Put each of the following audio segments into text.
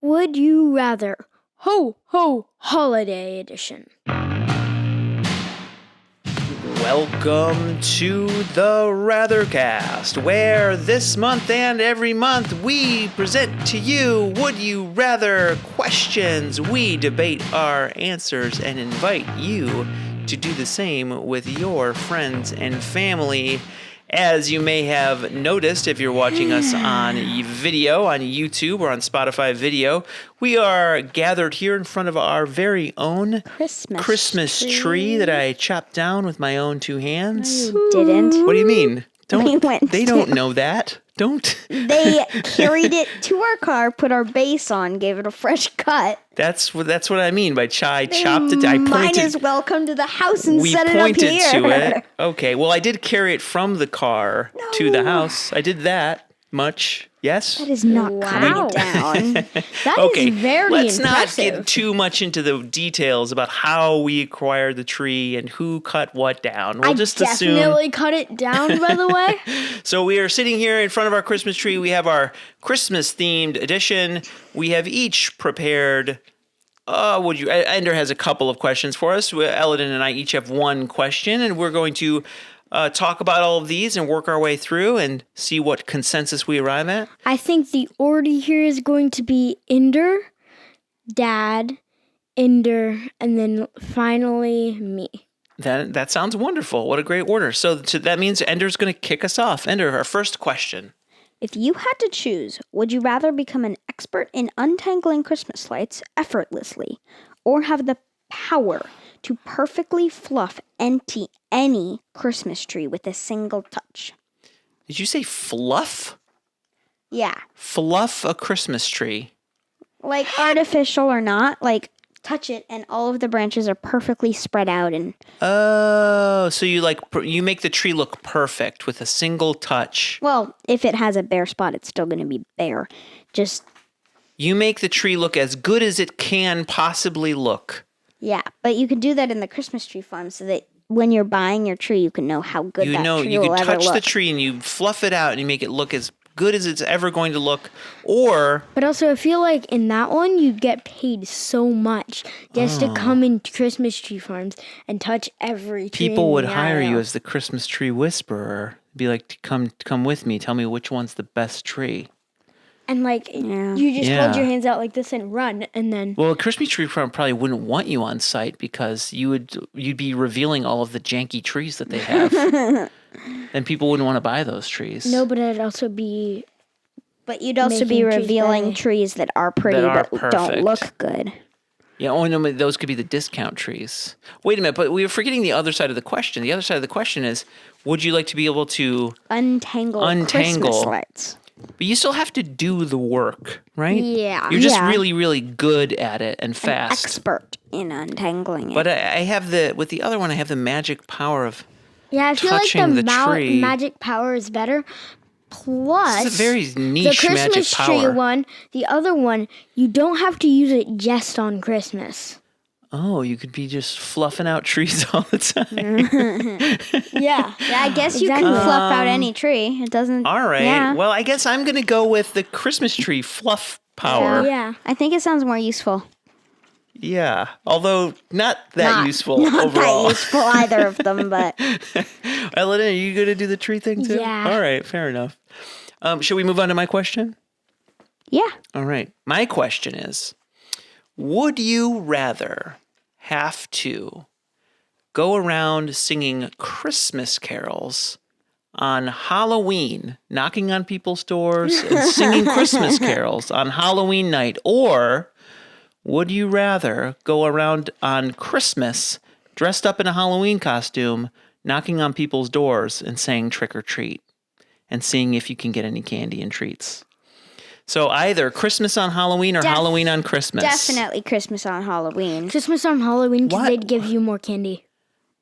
Would you rather? Ho, ho, holiday edition. Welcome to the Rathercast, where this month and every month we present to you Would You Rather questions. We debate our answers and invite you to do the same with your friends and family. As you may have noticed, if you're watching us on video, on YouTube, or on Spotify video, we are gathered here in front of our very own Christmas tree that I chopped down with my own two hands. You didn't. What do you mean? They don't to. know that. Don't. They carried it to our car, put our base on, gave it a fresh cut. That's what I mean by chopped it. I pointed. Might as well come to the house and We set it up pointed here. to it. Okay. Well, I did carry it from the car to the house. I did that much. Yes. That is not cutting it down. That Okay, is very let's impressive. not get too much into the details about how we acquired the tree and who cut what down. We'll just assume. Definitely cut it down, by the way. So we are sitting here in front of our Christmas tree. We have our Christmas-themed edition. We have each prepared. Ender has a couple of questions for us. Eldon and I each have one question, and we're going to talk about all of these and work our way through and see what consensus we arrive at. I think the order here is going to be Ender, Dad, Ender, and then finally me. That sounds wonderful. What a great order. So that means Ender's going to kick us off. Ender, our first question. If you had to choose, would you rather become an expert in untangling Christmas lights effortlessly or have the power to perfectly fluff any Christmas tree with a single touch? Did you say fluff? Yeah. Fluff a Christmas tree. Like artificial or not, like touch it and all of the branches are perfectly spread out and Oh, so you make the tree look perfect with a single touch. well, if it has a bare spot, it's still going to be bare. Just You make the tree look as good as it can possibly look. yeah, but you can do that in the Christmas tree farm so that when you're buying your tree, you can know how good that tree You will can ever touch look. the tree and you fluff it out and you make it look as good as it's ever going to look. Or But also, I feel like in that one, you get paid so much just to come into Christmas tree farms and touch every tree. people in would the hire you aisle. as the Christmas tree whisperer. Be like, come with me. Tell me which one's the best tree. And like, you just hold your hands out like this and run, and then Well, a Christmas tree farm probably wouldn't want you on site because you'd be revealing all of the janky trees that they have. And people wouldn't want to buy those trees. no, but it'd also be But you'd also be making trees revealing better. trees that are pretty That are but don't perfect. look good. Yeah, no, but those could be the discount trees. Wait a minute, but we were forgetting the other side of the question. The other side of the question is, would you like to be able to Untangle Untangle. Christmas lights. But you still have to do the work, right? Yeah. You're just Yeah. really, really good at it and fast. Expert in untangling it. But I have with the other one, I have the magic power of. I feel like touching the the tree. magic power is better. Plus, It's a very the niche magic Christmas tree power. one, the other one, you don't have to use it just on Christmas. Oh, you could be just fluffing out trees all the time. Yeah. yeah, I guess you can fluff out any tree. It doesn't. All right. Yeah. Well, I guess I'm going to go with the Christmas tree fluff power. Yeah. I think it sounds more useful. Yeah. Although not that useful Not overall. that useful either of them, but Ellen, are you going to do the tree thing too? Yeah. All right. Fair enough. Should we move on to my question? yeah. All right. My question is, would you rather have to go around singing Christmas carols on Halloween, knocking on people's doors and singing Christmas carols on Halloween night, or would you rather go around on Christmas dressed up in a Halloween costume, knocking on people's doors and saying trick or treat and seeing if you can get any candy and treats? So either Christmas on Halloween or Halloween on Christmas. Definitely Christmas on Halloween. Christmas on Halloween because What? they'd give you more candy.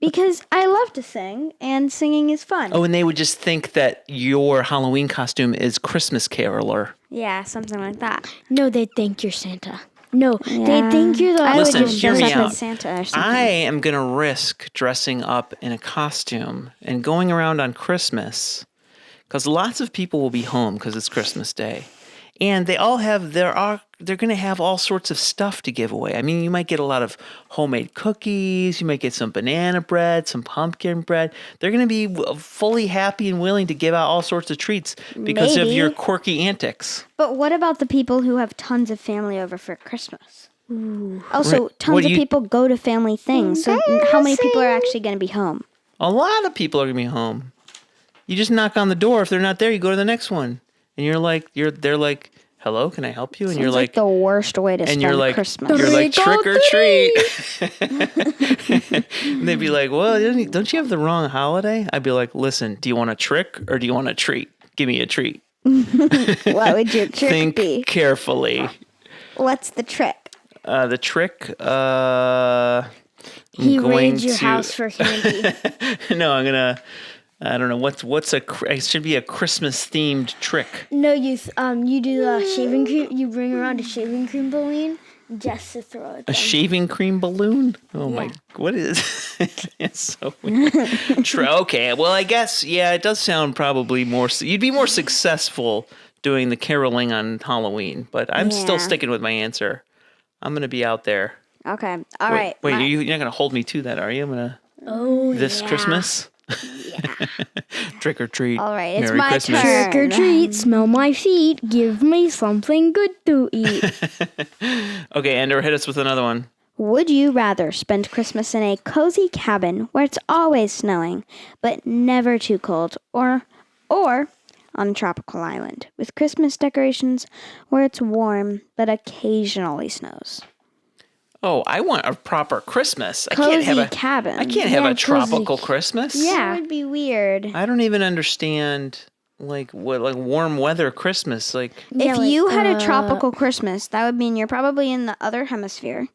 Because I love to sing, and singing is fun. Oh, and they would just think that your Halloween costume is Christmas caroler. Yeah, something like that. No, they'd think you're Santa. No, Yeah. they'd think you're the. I would Listen, just hear dress me up out. as Santa or something. I am going to risk dressing up in a costume and going around on Christmas because lots of people will be home because it's Christmas Day. And they're going to have all sorts of stuff to give away. I mean, you might get a lot of homemade cookies. You might get some banana bread, some pumpkin bread. They're going to be fully happy and willing to give out all sorts of treats because of your quirky antics. But what about the people who have tons of family over for Christmas? Also, tons of people go to family things. So how many people are actually going to be home? A lot of people are going to be home. You just knock on the door. If they're not there, you go to the next one. And they're like, hello, can I help you? And you're like the worst way to spend Christmas. You're like, trick or treat. And they'd be like, well, don't you have the wrong holiday? I'd be like, listen, do you want a trick or do you want a treat? Give me a treat. What would your trick Think be? carefully. What's the trick? The trick, He raids your house for candy. No, I don't know it should be a Christmas themed trick. No, you do the shaving cream. You bring around a shaving cream balloon just to throw it. A shaving cream balloon? Oh my! What is? It's so weird. Okay, well, I guess it does sound probably more. You'd be more successful doing the caroling on Halloween, but I'm still sticking with my answer. I'm gonna be out there. Okay. All right. Wait, you're not gonna hold me to that, are you? I'm gonna. This Christmas. Yeah. Trick or treat. All right, it's Merry my Christmas. turn. Trick or treat, smell my feet, give me something good to eat. Okay, Ender, hit us with another one. Would you rather spend Christmas in a cozy cabin where it's always snowing, but never too cold, or on a tropical island with Christmas decorations where it's warm but occasionally snows? Oh, I want a proper Christmas. Cozy cabin. I can't have a tropical Christmas. Yeah, it would be weird. I don't even understand warm weather Christmas. If you had a tropical Christmas, that would mean you're probably in the other hemisphere,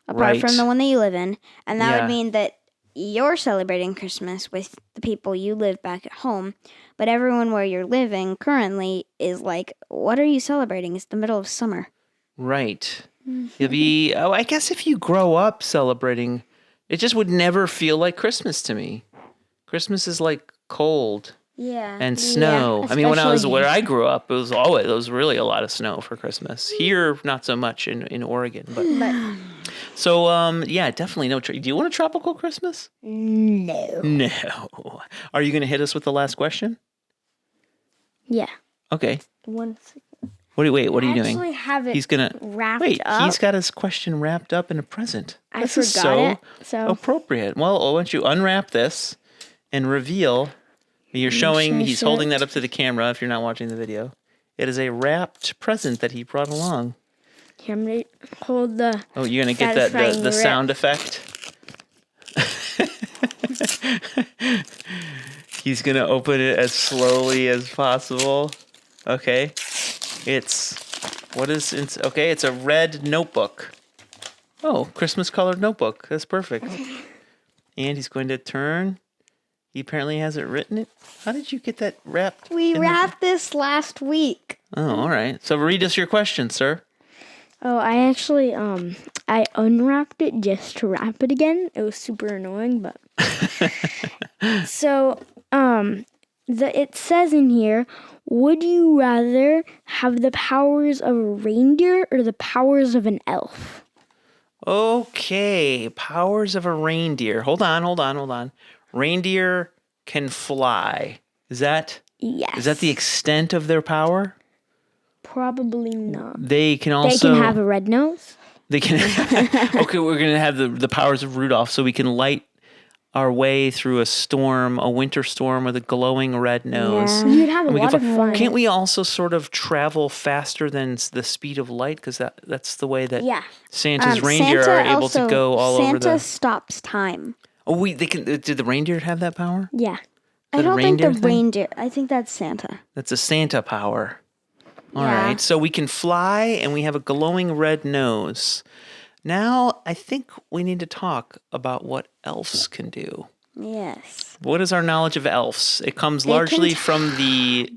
apart from the one that you live in, and that would mean that you're celebrating Christmas with the people you live back at home, but everyone where you're living currently is like, what are you celebrating? It's the middle of summer. Right. You'll be. Oh, I guess if you grow up celebrating, it just would never feel like Christmas to me. Christmas is like cold. Yeah. And snow. I mean, where I grew up, it was really a lot of snow for Christmas. Here, not so much in Oregon, but. So, definitely no. Do you want a tropical Christmas? No. No. Are you going to hit us with the last question? Yeah. Okay. 1 second. What are you doing? I actually have it wrapped up. He's got his question wrapped up in a present. I forgot it. So appropriate. Well, why don't you unwrap this and reveal? He's holding that up to the camera if you're not watching the video. It is a wrapped present that he brought along. Here, I'm going to hold the... Oh, you're going to get the sound effect? He's going to open it as slowly as possible. Okay. It's a red notebook. Oh, Christmas colored notebook. That's perfect. And he's going to turn. He apparently hasn't written it. How did you get that wrapped? We wrapped this last week. Oh, all right. So read us your question, sir. Oh, I actually I unwrapped it just to wrap it again. It was super annoying, but so it says in here, would you rather have the powers of a reindeer or the powers of an elf? Okay, powers of a reindeer. Hold on. Reindeer can fly. Is that the extent of their power? Probably not. They can have a red nose. They can. Okay, we're gonna have the powers of Rudolph, so we can light our way through a winter storm with a glowing red nose. Yeah. You'd have a lot of fun. Can't we also sort of travel faster than the speed of light? Because that's the way that Santa's reindeer are able to go all over the... Santa stops time. Oh, they can. Did the reindeer have that power? Yeah. I don't think the reindeer... I think that's Santa. That's a Santa power. All right, so we can fly and we have a glowing red nose. Now, I think we need to talk about what elves can do. Yes. What is our knowledge of elves? It comes largely from the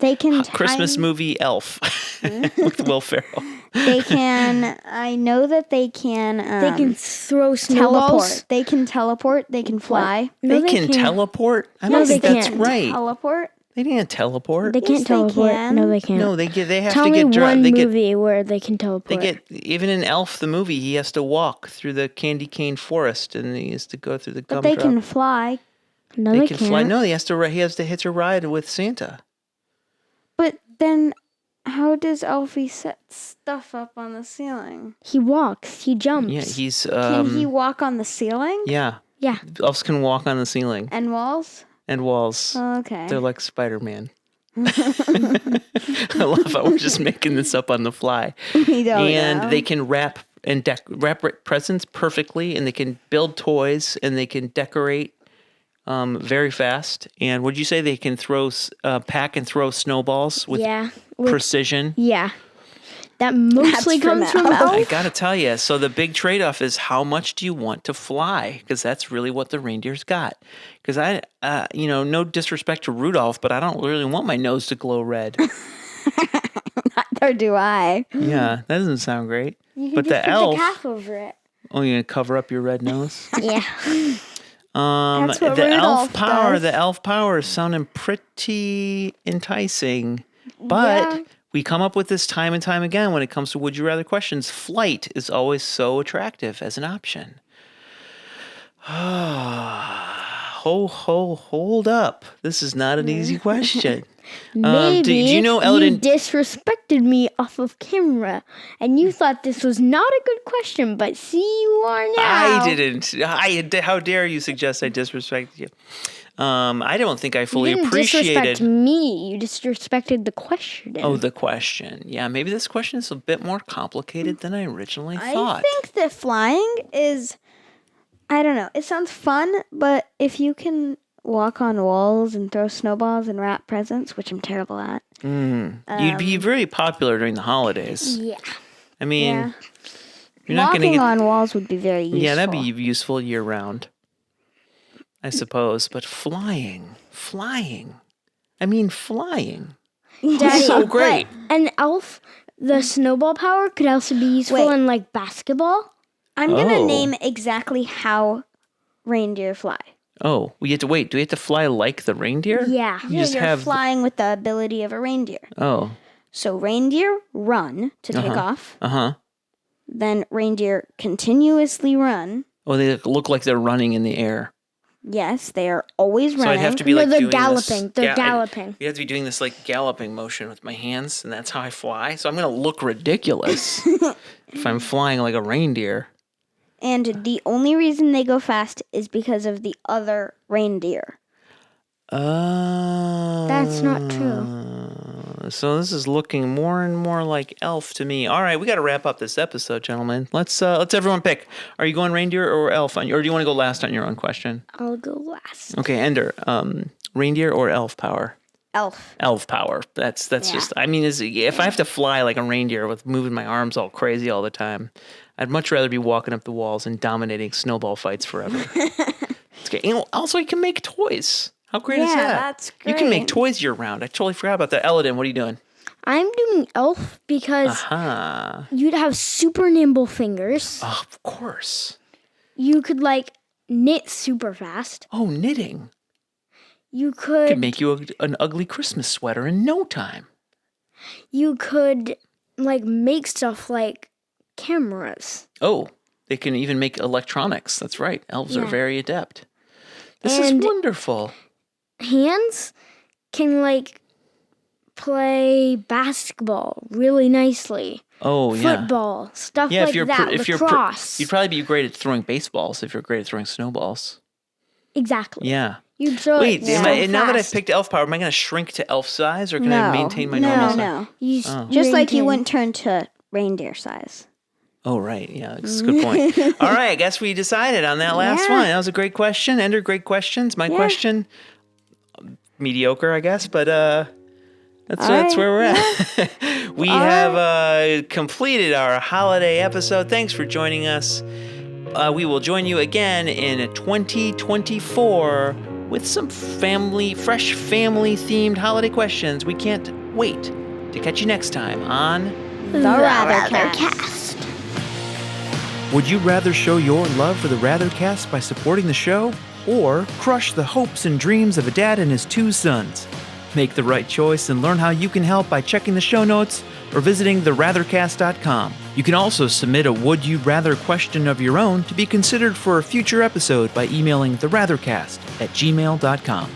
Christmas movie Elf with Will Ferrell. I know that they can... they can throw snowballs. They can teleport. They can fly. They can teleport? I don't think that's right. Teleport? They can't teleport. They can't they teleport. can. No, they can't. No, they have Tell to me get dropped. one movie where they can teleport. Even in Elf the movie, he has to walk through the candy cane forest, and he has to go through the But gumdrop. they can fly. No, They they can can't. fly. No, he has to hitch a ride with Santa. But then, how does Elfie set stuff up on the ceiling? He walks. He jumps. Yeah, he's. Can he walk on the ceiling? Yeah, Yeah. elves can walk on the ceiling And walls? and walls. Okay. They're like Spider-Man. I love how we're just making this up on the fly. We don't And know. they can wrap presents perfectly, and they can build toys, and they can decorate very fast. And would you say they can pack and throw snowballs with Yeah. precision? Yeah. That mostly That's comes from from Elf. I Elf. gotta tell you, so the big trade-off is how much do you want to fly? Because that's really what the reindeer's got. Because no disrespect to Rudolph, but I don't really want my nose to glow red. Or do I? Yeah, that doesn't sound great. You can But just the put elf, the calf over it. oh, you're gonna cover up your red nose? Yeah. That's what The Rudolph does. the elf power is sounding pretty enticing, but Yeah. we come up with this time and time again when it comes to would you rather questions. Flight is always so attractive as an option. Hold up. This is not an easy question. Maybe do you know you Eldon? disrespected me off of camera, and you thought this was not a good question, but see, you are now. I didn't. How dare you suggest I disrespected you? I don't think I fully You didn't appreciated. disrespect me. You disrespected the question. Oh, the question. Yeah, maybe this question is a bit more complicated than I originally I thought. think that flying is, I don't know, it sounds fun, but if you can walk on walls and throw snowballs and wrap presents, which I'm terrible at. You'd be very popular during the holidays. Yeah. I mean, Yeah. you're not going to Walking get. on walls would be very useful. Yeah, that'd be useful year round, I suppose. But flying. I mean, flying. Daddy, So great. An elf, the snowball power could also be useful Wait. in like basketball. I'm going to Oh. name exactly how reindeer fly. Oh, we have to wait. Do we have to fly like the reindeer? Yeah. You just You're have. flying with the ability of a reindeer. Oh. So reindeer run to take off. Uh-huh. Then reindeer continuously run. Oh, they look like they're running in the air. Yes, they are always So running. I'd have to be No, like they're doing galloping. This. They're galloping. You have to be doing this like galloping motion with my hands, and that's how I fly. So I'm gonna look ridiculous if I'm flying like a reindeer. And the only reason they go fast is because of the other reindeer. That's not true. So this is looking more and more like elf to me. All right, we got to wrap up this episode, gentlemen. Let's everyone pick. Are you going reindeer or elf or do you want to go last on your own question? I'll go last. Okay, Ender. Reindeer or elf power? Elf. Elf power. That's Yeah. just. I mean, if I have to fly like a reindeer with moving my arms all crazy all the time, I'd much rather be walking up the walls and dominating snowball fights forever. It's great. Also, you can make toys. How great is Yeah, that? that's You can make great. toys year round. I totally forgot about that. Eladin, what are you doing? I'm doing elf because you'd have super nimble fingers. Oh, of course. You could like knit super fast. Oh, knitting. You Could could make you an ugly Christmas sweater in no time. you could like make stuff like cameras. Oh, they can even make electronics. That's right. Elves are Yeah. very adept. This And- is wonderful. Hands can like play basketball really nicely. Oh, yeah. Football, stuff Yeah, like if you're that. Lacrosse. you'd probably be great at throwing baseballs if you're great at throwing snowballs. Exactly. Yeah. You'd throw Wait, it now that I've fast. picked elf power, am I going to shrink to elf size or can I maintain my normal size? No. You Just like you maintain- wouldn't turn to reindeer size. Oh, right. Yeah, that's a good point. All right, I guess we decided on that last Yeah. one. That was a great question. Ender, great questions. My question, mediocre, I guess, but that's right. where we're at. We have completed our holiday episode. Thanks for joining us. We will join you again in 2024 with some fresh family-themed holiday questions. We can't wait to catch you next time on The Rathercast. Would you rather show your love for the Rathercast by supporting the show or crush the hopes and dreams of a dad and his two sons? Make the right choice and learn how you can help by checking the show notes or visiting TheRathercast.com. You can also submit a Would You Rather question of your own to be considered for a future episode by emailing TheRathercast@gmail.com.